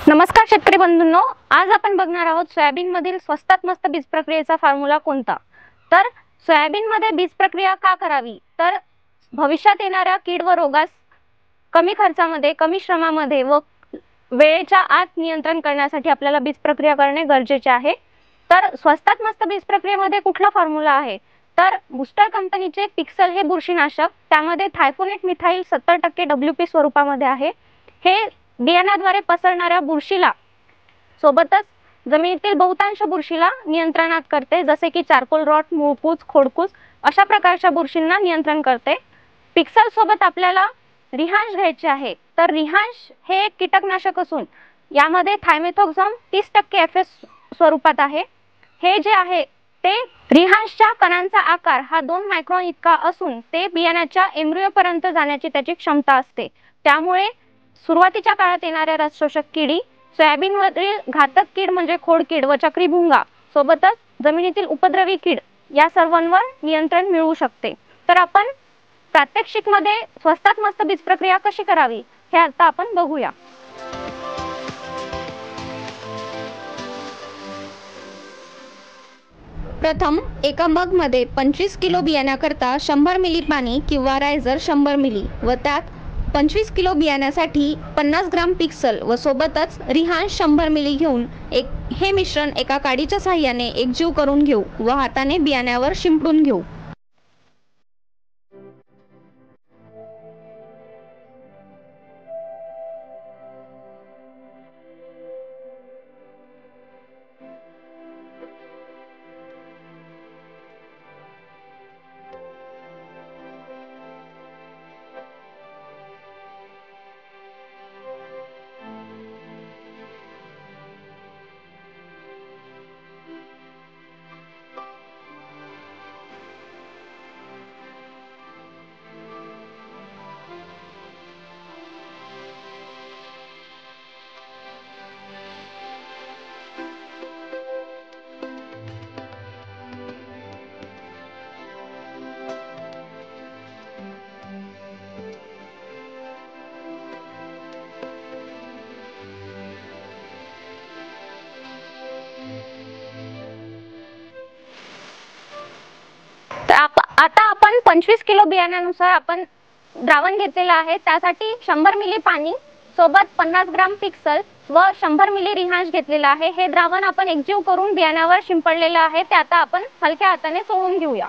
नमस्कार शेतकरी बंधूंनो, आज आपण बघणार आहोत सोयाबीन मधील स्वस्तात मस्त बीज प्रक्रियेचा फॉर्म्युला कोणता। तर सोयाबीन मध्ये बीज प्रक्रिया का करावी, तर भविष्यात येणाऱ्या कीड व रोगास कमी खर्चामध्ये, कमी श्रमामध्ये व वेळेच्या आत नियंत्रण करण्यासाठी आपल्याला बीज प्रक्रिया करणे गरजेचे आहे। तर स्वस्तात मस्त बीज प्रक्रियेमध्ये कुठला फॉर्म्युला आहे, तर बूस्टर कंपनीचे पिक्सल हे बुरशीनाशक, त्यामध्ये थायफोनेट मिथाइल 70% WP स्वरूपामध्ये आहे। हे बियाण्याद्वारे पसरणाऱ्या बुरशीला सोबतच जमिनीतील बहुतांश बुरशीला नियंत्रणात करते, जसे की चारकोल रॉट, मूळकूज, खोडकूज अशा प्रकारच्या बुरशींना नियंत्रण करते। पिक्सल सोबत आपल्याला रिहांश घ्यायचे आहे, तर रिहांश हे एक कीटकनाशक असून यामध्ये थायमेथोक्झम 30% FS स्वरूपात आहे। हे जे आहे ते रिहांशच्या कणांचा आकार हा 2 मायक्रॉन इतका असून ते बियाण्याच्या एम्ब्रियो पर्यंत जाण्याची त्याची क्षमता असते। त्यामुळे सुरुवातीच्या काळात येणाऱ्या रस शोषक किडी, सोयाबीनवरील घातक कीड म्हणजे खोडकीड व चक्रीभुंगा सोबतच जमिनीतील उपद्रवी कीड या सर्वांवर नियंत्रण मिळू शकते। तर आपण प्रात्यक्षिक मध्ये स्वस्तात मस्त बीज प्रक्रिया कशी करावी हे आता आपण बघूया। प्रथम एका मग मध्ये 25 किलो बियाण्याकरता 100 मिली पाणी किंवा रायझर 100 मिली व त्यात 25 किलो बियाण्यासाठी 50 ग्राम पिक्सल व सोबतच रिहांश 100 मिली घेऊन हे मिश्रण एका काडीच्या साहाय्याने एकजीव करून घेऊ व हाताने बियाण्यावर शिंपडून घेऊ। आता आपण 25 किलो बियाण्यानुसार आपण द्रावण घेतलेलं आहे। त्यासाठी 100 मिली पाणी सोबत 50 ग्राम पिक्सल व 100 मिली रिहांश घेतलेला आहे। हे द्रावण आपण एकजीव करून बियाण्यावर शिंपडलेलं आहे, ते आता आपण हलक्या हाताने चोळून घेऊया।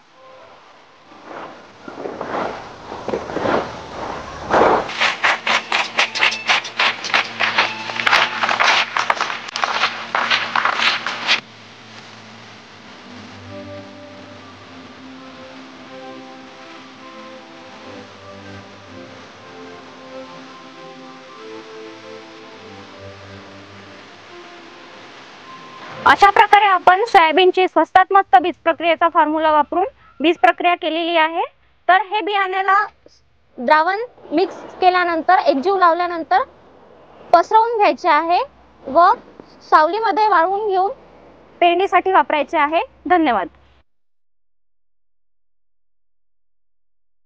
अशा प्रकारे आपण सोयाबीनची स्वस्तात मस्त बीज प्रक्रियेचा फॉर्म्युला वापरून बीज प्रक्रिया केलेली आहे। तर हे बियाण्याला द्रावण मिक्स केल्यानंतर, एकजीव लावल्यानंतर पसरवून घ्यायचे आहे व सावलीमध्ये वाळवून घेऊन पेरणीसाठी वापरायचे आहे। धन्यवाद।